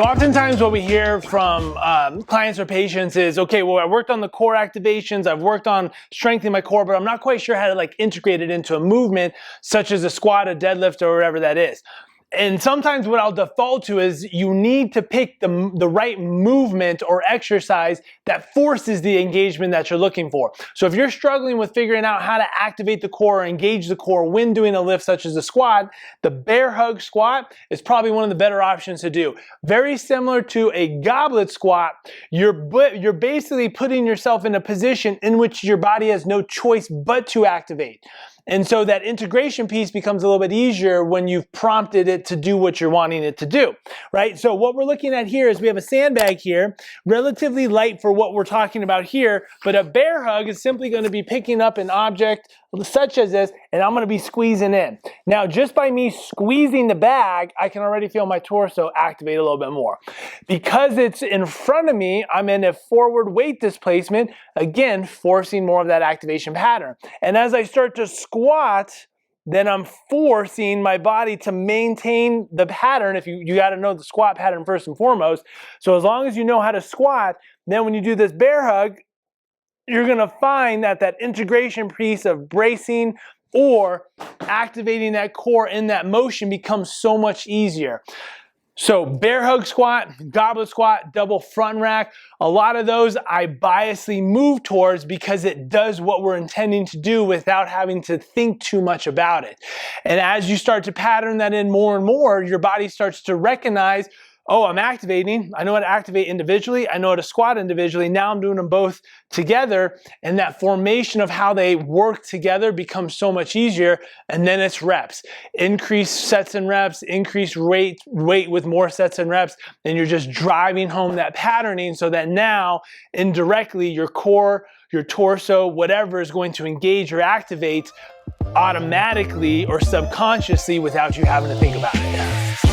So oftentimes what we hear from clients or patients is, okay, well, I worked on the core activations, I've worked on strengthening my core, but I'm not quite sure how to like integrate it into a movement such as a squat, a deadlift, or whatever that is. And sometimes what I'll default to is you need to pick the right movement or exercise that forces the engagement that you're looking for. So if you're struggling with figuring out how to activate the core or engage the core when doing a lift such as a squat, the bear hug squat is probably one of the better options to do. Very similar to a goblet squat, you're basically putting yourself in a position in which your body has no choice but to activate. And so that integration piece becomes a little bit easier when you've prompted it to do what you're wanting it to do, right? So what we're looking at here is we have a sandbag here, relatively light for what we're talking about here, but a bear hug is simply going to be picking up an object such as this, and I'm going to be squeezing in. Now, just by me squeezing the bag, I can already feel my torso activate a little bit more. Because it's in front of me, I'm in a forward weight displacement, again, forcing more of that activation pattern. And as I start to squat, then I'm forcing my body to maintain the pattern. If you got to know the squat pattern first and foremost. So as long as you know how to squat, then when you do this bear hug, you're going to find that that integration piece of bracing or activating that core in that motion becomes so much easier. So bear hug squat, goblet squat, double front rack, a lot of those I biasly move towards because it does what we're intending to do without having to think too much about it. And as you start to pattern that in more and more, your body starts to recognize, oh, I'm activating. I know how to activate individually. I know how to squat individually. Now I'm doing them both together. And that formation of how they work together becomes so much easier. And then it's reps. Increase sets and reps, increase weight with more sets and reps. And you're just driving home that patterning so that now indirectly your core, your torso, whatever is going to engage or activate automatically or subconsciously without you having to think about it.